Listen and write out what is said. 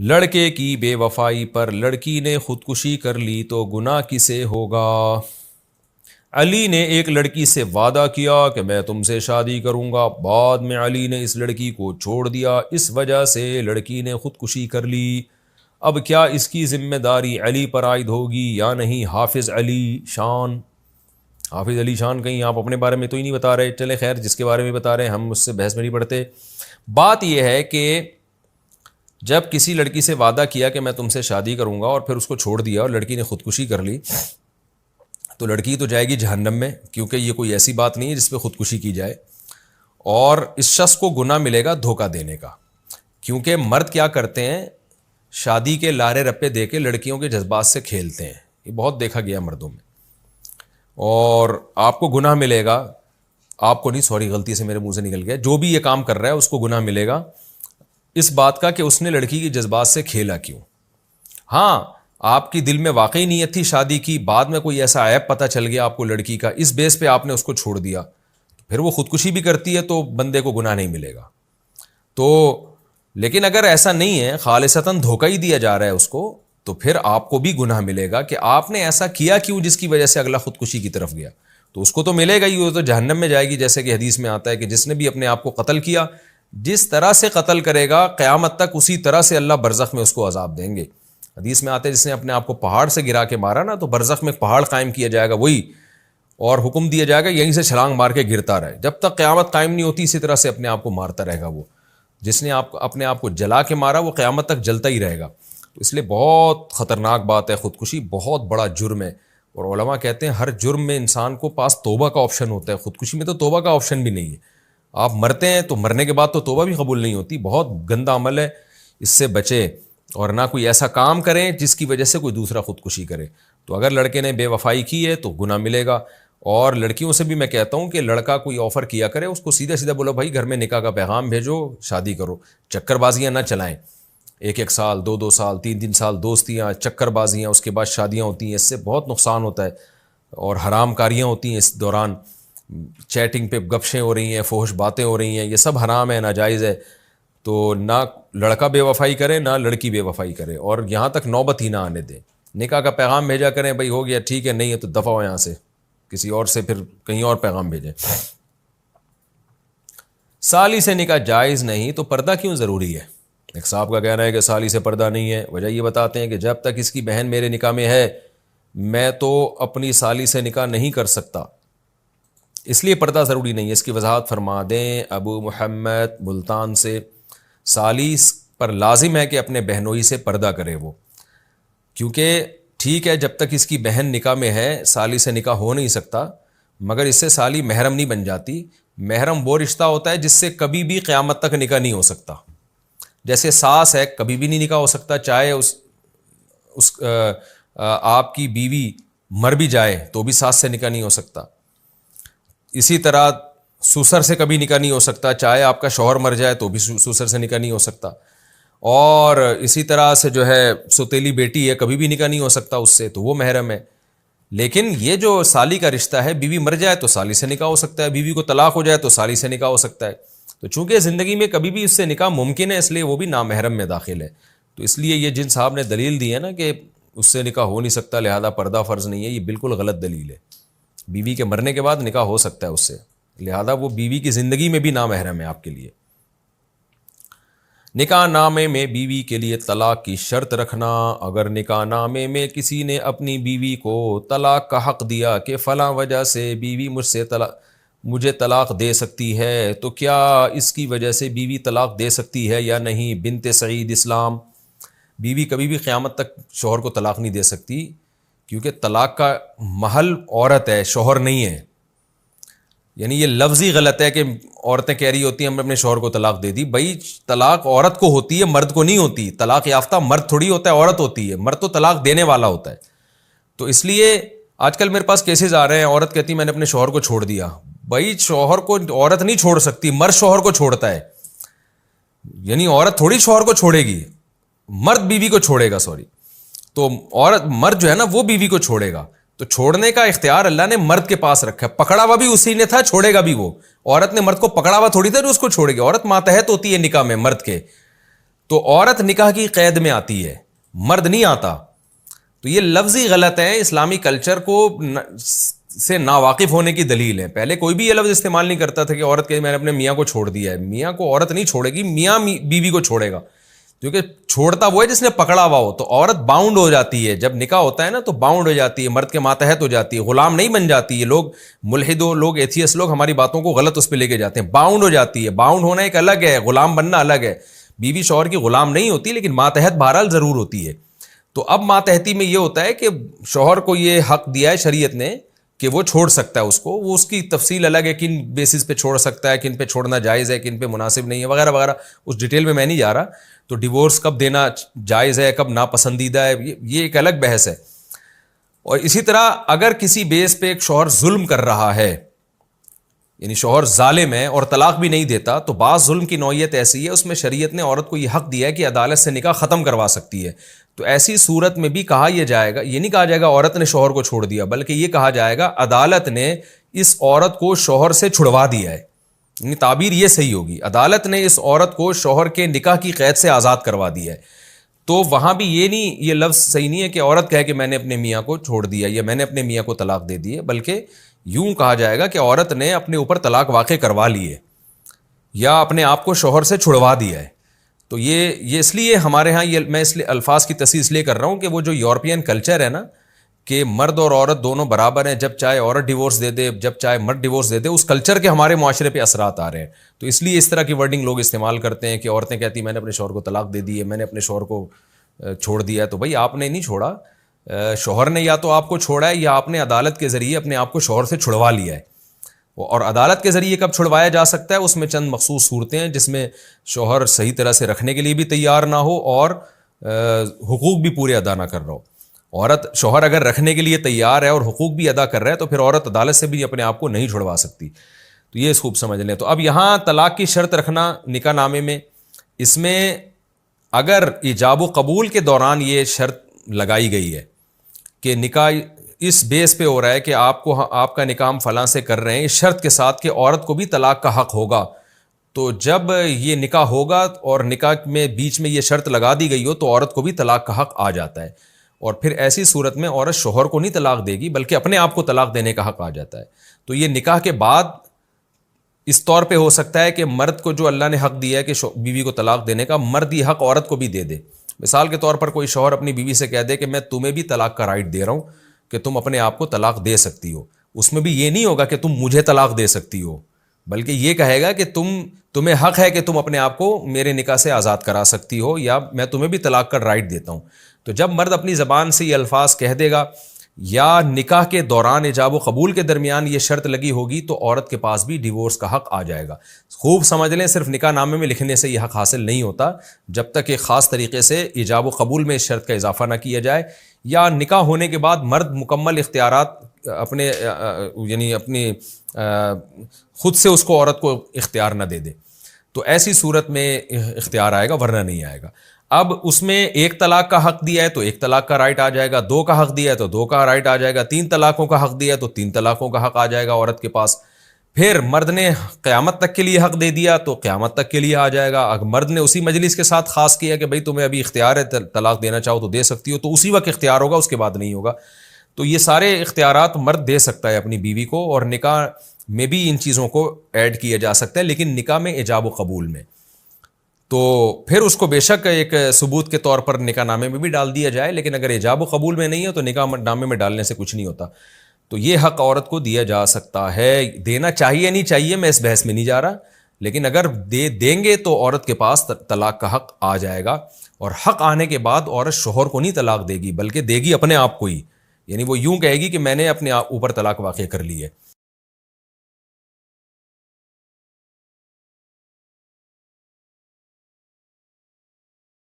لڑکے کی بے وفائی پر لڑکی نے خودکشی کر لی تو گناہ کسے ہوگا؟ علی نے ایک لڑکی سے وعدہ کیا کہ میں تم سے شادی کروں گا، بعد میں علی نے اس لڑکی کو چھوڑ دیا، اس وجہ سے لڑکی نے خودکشی کر لی۔ اب کیا اس کی ذمہ داری علی پر عائد ہوگی یا نہیں؟ حافظ علی شان کہیں آپ اپنے بارے میں تو ہی نہیں بتا رہے، چلے خیر جس کے بارے میں بتا رہے ہیں ہم اس سے بحث میں نہیں پڑھتے۔ بات یہ ہے کہ جب کسی لڑکی سے وعدہ کیا کہ میں تم سے شادی کروں گا اور پھر اس کو چھوڑ دیا اور لڑکی نے خودکشی کر لی، تو لڑکی تو جائے گی جہنم میں، کیونکہ یہ کوئی ایسی بات نہیں ہے جس پہ خودکشی کی جائے، اور اس شخص کو گناہ ملے گا دھوکہ دینے کا، کیونکہ مرد کیا کرتے ہیں، شادی کے لارے رپے دے کے لڑکیوں کے جذبات سے کھیلتے ہیں، یہ بہت دیکھا گیا مردوں میں، اور آپ کو گناہ ملے گا، آپ کو نہیں، سوری غلطی سے میرے منہ سے نکل گیا، جو بھی یہ کام کر رہا ہے اس کو گناہ ملے گا اس بات کا کہ اس نے لڑکی کی جذبات سے کھیلا کیوں۔ ہاں آپ کی دل میں واقعی نیت تھی شادی کی، بعد میں کوئی ایسا عیب پتہ چل گیا آپ کو لڑکی کا، اس بیس پہ آپ نے اس کو چھوڑ دیا، پھر وہ خودکشی بھی کرتی ہے تو بندے کو گناہ نہیں ملے گا۔ تو لیکن اگر ایسا نہیں ہے، خالصتاً دھوکہ ہی دیا جا رہا ہے اس کو، تو پھر آپ کو بھی گناہ ملے گا کہ آپ نے ایسا کیا کیوں جس کی وجہ سے اگلا خودکشی کی طرف گیا، تو اس کو تو ملے گا ہی، وہ تو جہنم میں جائے گی، جیسے کہ حدیث میں آتا ہے کہ جس نے بھی اپنے آپ کو قتل کیا، جس طرح سے قتل کرے گا قیامت تک اسی طرح سے اللہ برزخ میں اس کو عذاب دیں گے۔ حدیث میں آتا ہے جس نے اپنے آپ کو پہاڑ سے گرا کے مارا نا، تو برزخ میں پہاڑ قائم کیا جائے گا وہی، اور حکم دیا جائے گا یہیں سے چھلانگ مار کے گرتا رہے، جب تک قیامت قائم نہیں ہوتی اسی طرح سے اپنے آپ کو مارتا رہے گا۔ وہ جس نے اپنے آپ کو جلا کے مارا وہ قیامت تک جلتا ہی رہے گا۔ تو اس لیے بہت خطرناک بات ہے، خودکشی بہت بڑا جرم ہے، اور علماء کہتے ہیں ہر جرم میں انسان کو پاس توبہ کا آپشن ہوتا ہے، خودکشی میں تو توبہ کا آپشن بھی نہیں ہے۔ آپ مرتے ہیں تو مرنے کے بعد تو توبہ بھی قبول نہیں ہوتی، بہت گندا عمل ہے، اس سے بچے، اور نہ کوئی ایسا کام کریں جس کی وجہ سے کوئی دوسرا خودکشی کرے۔ تو اگر لڑکے نے بے وفائی کی ہے تو گناہ ملے گا، اور لڑکیوں سے بھی میں کہتا ہوں کہ لڑکا کوئی آفر کیا کرے اس کو سیدھا سیدھا بولو بھائی گھر میں نکاح کا پیغام بھیجو، شادی کرو، چکر بازیاں نہ چلائیں، ایک سال، دو سال، تین سال دوستیاں، چکر بازیاں، اس کے بعد شادیاں ہوتی ہیں، اس سے بہت نقصان ہوتا ہے، اور حرام کاریاں ہوتی ہیں اس دوران، چیٹنگ پہ گپشیں ہو رہی ہیں، فحش باتیں ہو رہی ہیں، یہ سب حرام ہے، ناجائز ہے۔ تو نہ لڑکا بے وفائی کرے نہ لڑکی بے وفائی کرے، اور یہاں تک نوبت ہی نہ آنے دیں، نکاح کا پیغام بھیجا کریں، بھائی ہو گیا ٹھیک ہے، نہیں ہے تو دفع ہو یہاں سے، کسی اور سے پھر کہیں اور پیغام بھیجیں۔ سالی سے نکاح جائز نہیں تو پردہ کیوں ضروری ہے؟ ایک صاحب کا کہنا ہے کہ سالی سے پردہ نہیں ہے، وجہ یہ بتاتے ہیں کہ جب تک اس کی بہن میرے نکاح میں ہے میں تو اپنی سالی سے نکاح نہیں کر سکتا، اس لیے پردہ ضروری نہیں ہے۔ اس کی وضاحت فرما دیں ابو محمد ملتان سے، سالی پر لازم ہے کہ اپنے بہنوئی سے پردہ کرے وہ، کیونکہ ٹھیک ہے جب تک اس کی بہن نکاح میں ہے سالی سے نکاح ہو نہیں سکتا، مگر اس سے سالی محرم نہیں بن جاتی۔ محرم وہ رشتہ ہوتا ہے جس سے کبھی بھی قیامت تک نکاح نہیں ہو سکتا، جیسے ساس ہے کبھی بھی نہیں نکاح ہو سکتا، چاہے اس آپ کی بیوی مر بھی جائے تو بھی ساس سے نکاح نہیں ہو سکتا۔ اسی طرح سسر سے کبھی نکاح نہیں ہو سکتا، چاہے آپ کا شوہر مر جائے تو بھی سسر سے نکاح نہیں ہو سکتا، اور اسی طرح سے جو ہے سوتیلی بیٹی ہے کبھی بھی نکاح نہیں ہو سکتا اس سے، تو وہ محرم ہے۔ لیکن یہ جو سالی کا رشتہ ہے، بیوی مر جائے تو سالی سے نکاح ہو سکتا ہے، بیوی کو طلاق ہو جائے تو سالی سے نکاح ہو سکتا ہے، تو چونکہ زندگی میں کبھی بھی اس سے نکاح ممکن ہے اس لیے وہ بھی نامحرم میں داخل ہے۔ تو اس لیے یہ جن صاحب نے دلیل دی ہے نا کہ اس سے نکاح ہو نہیں سکتا لہذا پردہ فرض نہیں ہے، یہ بالکل غلط دلیل ہے۔ بیوی کے مرنے کے بعد نکاح ہو سکتا ہے اس سے، لہذا وہ بیوی کی زندگی میں بھی نامحرم ہے آپ کے لیے۔ نکاح نامے میں بیوی کے لیے طلاق کی شرط رکھنا، اگر نکاح نامے میں کسی نے اپنی بیوی کو طلاق کا حق دیا کہ فلاں وجہ سے بیوی مجھے طلاق دے سکتی ہے، تو کیا اس کی وجہ سے بیوی طلاق دے سکتی ہے یا نہیں؟ بنت سعید اسلام، بیوی کبھی بھی قیامت تک شوہر کو طلاق نہیں دے سکتی، کیونکہ طلاق کا محل عورت ہے، شوہر نہیں ہے۔ یعنی یہ لفظی غلط ہے کہ عورتیں کہہ رہی ہوتی ہیں ہم نے اپنے شوہر کو طلاق دے دی، بھائی طلاق عورت کو ہوتی ہے مرد کو نہیں ہوتی، طلاق یافتہ مرد تھوڑی ہوتا ہے، عورت ہوتی ہے، مرد تو طلاق دینے والا ہوتا ہے۔ تو اس لیے آج کل میرے پاس کیسز آ رہے ہیں، عورت کہتی میں نے اپنے شوہر کو چھوڑ دیا، بھائی شوہر کو عورت نہیں چھوڑ سکتی، مرد شوہر کو چھوڑتا ہے، یعنی عورت تھوڑی شوہر کو چھوڑے گی، مرد بیوی کو چھوڑے گا، سوری، تو عورت مرد جو ہے نا وہ بیوی کو چھوڑے گا، تو چھوڑنے کا اختیار اللہ نے مرد کے پاس رکھا ہے، پکڑا ہوا بھی اسی نے تھا، چھوڑے گا بھی وہ، عورت نے مرد کو پکڑا ہوا تھوڑی تھا جو اس کو چھوڑے گی، عورت ماتحت ہوتی ہے نکاح میں مرد کے، تو عورت نکاح کی قید میں آتی ہے, مرد نہیں آتا. تو یہ لفظی غلط ہے, اسلامی کلچر کو سے ناواقف ہونے کی دلیل ہے. پہلے کوئی بھی یہ لفظ استعمال نہیں کرتا تھا کہ عورت کہ میں نے اپنے میاں کو چھوڑ دیا ہے. میاں کو عورت نہیں چھوڑے گی, میاں بیوی کو چھوڑے گا, کیونکہ چھوڑتا وہ ہے جس نے پکڑا ہوا ہو. تو عورت باؤنڈ ہو جاتی ہے جب نکاح ہوتا ہے نا, تو باؤنڈ ہو جاتی ہے, مرد کے ماتحت ہو جاتی ہے, غلام نہیں بن جاتی ہے. لوگ ملحد لوگ, ایتھیسٹ لوگ ہماری باتوں کو غلط اس پہ لے کے جاتے ہیں. باؤنڈ ہو جاتی ہے. باؤنڈ ہونا ایک الگ ہے, غلام بننا الگ ہے. بیوی شوہر کی غلام نہیں ہوتی, لیکن ماتحت بہرحال ضرور ہوتی ہے. تو اب ماتحتی میں یہ ہوتا ہے کہ شوہر کو یہ حق دیا ہے شریعت نے کہ وہ چھوڑ سکتا ہے اس کو. وہ اس کی تفصیل الگ ہے, کن بیسس پہ چھوڑ سکتا ہے, کن پہ چھوڑنا جائز ہے, کن پہ مناسب نہیں ہے, وغیرہ وغیرہ. اس ڈیٹیل میں نہیں جا رہا. تو ڈیورس کب دینا جائز ہے, کب ناپسندیدہ ہے, یہ ایک الگ بحث ہے. اور اسی طرح اگر کسی بیس پہ ایک شوہر ظلم کر رہا ہے, یعنی شوہر ظالم ہے اور طلاق بھی نہیں دیتا, تو بعض ظلم کی نوعیت ایسی ہے اس میں شریعت نے عورت کو یہ حق دیا ہے کہ عدالت سے نکاح ختم کروا سکتی ہے. تو ایسی صورت میں بھی کہا یہ جائے گا, یہ نہیں کہا جائے گا عورت نے شوہر کو چھوڑ دیا, بلکہ یہ کہا جائے گا عدالت نے اس عورت کو شوہر سے چھڑوا دیا ہے. یعنی تعبیر یہ صحیح ہوگی, عدالت نے اس عورت کو شوہر کے نکاح کی قید سے آزاد کروا دیا ہے. تو وہاں بھی یہ نہیں, یہ لفظ صحیح نہیں ہے کہ عورت کہے کہ میں نے اپنے میاں کو چھوڑ دیا یا میں نے اپنے میاں کو طلاق دے دی ہے, بلکہ یوں کہا جائے گا کہ عورت نے اپنے اوپر طلاق واقع کروا لی ہے یا اپنے آپ کو شوہر سے چھڑوا دیا ہے. تو یہ اس لیے ہمارے ہاں, یہ میں اس لیے الفاظ کی تصحیح اس لیے کر رہا ہوں کہ وہ جو یورپین کلچر ہے نا, کہ مرد اور عورت دونوں برابر ہیں, جب چاہے عورت ڈیورس دے دے, جب چاہے مرد ڈیورس دے دے, اس کلچر کے ہمارے معاشرے پہ اثرات آ رہے ہیں. تو اس لیے اس طرح کی ورڈنگ لوگ استعمال کرتے ہیں کہ عورتیں کہتی ہیں میں نے اپنے شوہر کو طلاق دے دی ہے, میں نے اپنے شوہر کو چھوڑ دیا ہے. تو بھائی آپ نے نہیں چھوڑا, شوہر نے یا تو آپ کو چھوڑا ہے یا آپ نے عدالت کے ذریعے اپنے آپ کو شوہر سے چھڑوا لیا ہے. اور عدالت کے ذریعے کب چھڑوایا جا سکتا ہے, اس میں چند مخصوص صورتیں ہیں جس میں شوہر صحیح طرح سے رکھنے کے لیے بھی تیار نہ ہو اور حقوق بھی پورے ادا نہ کر رہا ہو. عورت, شوہر اگر رکھنے کے لیے تیار ہے اور حقوق بھی ادا کر رہا ہے تو پھر عورت عدالت سے بھی اپنے آپ کو نہیں چھڑوا سکتی. تو یہ خوب سمجھ لیں. تو اب یہاں طلاق کی شرط رکھنا نکاح نامے میں, اس میں اگر ایجاب و قبول کے دوران یہ شرط لگائی گئی ہے کہ نکاح اس بیس پہ ہو رہا ہے کہ آپ کا نکاح ہم فلاں سے کر رہے ہیں, اس شرط کے ساتھ کہ عورت کو بھی طلاق کا حق ہوگا, تو جب یہ نکاح ہوگا اور نکاح میں بیچ میں یہ شرط لگا دی گئی ہو تو عورت کو بھی طلاق کا حق آ جاتا ہے. اور پھر ایسی صورت میں عورت شوہر کو نہیں طلاق دے گی بلکہ اپنے آپ کو طلاق دینے کا حق آ جاتا ہے. تو یہ نکاح کے بعد اس طور پہ ہو سکتا ہے کہ مرد کو جو اللہ نے حق دیا ہے کہ بیوی کو طلاق دینے کا, مرد یہ حق عورت کو بھی دے دے. مثال کے طور پر کوئی شوہر اپنی بیوی سے کہہ دے کہ میں تمہیں بھی طلاق کا رائٹ دے رہا ہوں کہ تم اپنے آپ کو طلاق دے سکتی ہو. اس میں بھی یہ نہیں ہوگا کہ تم مجھے طلاق دے سکتی ہو, بلکہ یہ کہے گا کہ تمہیں حق ہے کہ تم اپنے آپ کو میرے نکاح سے آزاد کرا سکتی ہو, یا میں تمہیں بھی طلاق کا رائٹ دیتا ہوں. تو جب مرد اپنی زبان سے یہ الفاظ کہہ دے گا یا نکاح کے دوران ایجاب و قبول کے درمیان یہ شرط لگی ہوگی تو عورت کے پاس بھی ڈیورس کا حق آ جائے گا. خوب سمجھ لیں, صرف نکاح نامے میں لکھنے سے یہ حق حاصل نہیں ہوتا جب تک ایک خاص طریقے سے ایجاب و قبول میں اس شرط کا اضافہ نہ کیا جائے, یا نکاح ہونے کے بعد مرد مکمل اختیارات اپنے یعنی اپنی خود سے اس کو عورت کو اختیار نہ دے دے. تو ایسی صورت میں اختیار آئے گا, ورنہ نہیں آئے گا. اب اس میں ایک طلاق کا حق دیا ہے تو ایک طلاق کا رائٹ آ جائے گا, دو کا حق دیا ہے تو دو کا رائٹ آ جائے گا, تین طلاقوں کا حق دیا ہے تو تین طلاقوں کا حق آ جائے گا عورت کے پاس. پھر مرد نے قیامت تک کے لیے حق دے دیا تو قیامت تک کے لیے آ جائے گا. اگر مرد نے اسی مجلس کے ساتھ خاص کیا کہ بھئی تمہیں ابھی اختیار ہے طلاق دینا چاہو تو دے سکتی ہو, تو اسی وقت اختیار ہوگا, اس کے بعد نہیں ہوگا. تو یہ سارے اختیارات مرد دے سکتا ہے اپنی بیوی کو, اور نکاح میں بھی ان چیزوں کو ایڈ کیا جا سکتا ہے, لیکن نکاح میں ایجاب و قبول میں. تو پھر اس کو بے شک ایک ثبوت کے طور پر نکاح نامے میں بھی ڈال دیا جائے, لیکن اگر ایجاب و قبول میں نہیں ہے تو نکاح نامے میں ڈالنے سے کچھ نہیں ہوتا. تو یہ حق عورت کو دیا جا سکتا ہے. دینا چاہیے نہیں چاہیے میں اس بحث میں نہیں جا رہا, لیکن اگر دیں گے تو عورت کے پاس طلاق کا حق آ جائے گا. اور حق آنے کے بعد عورت شوہر کو نہیں طلاق دے گی بلکہ دے گی اپنے آپ کو ہی, یعنی وہ یوں کہے گی کہ میں نے اپنے اوپر طلاق واقع کر لی ہے.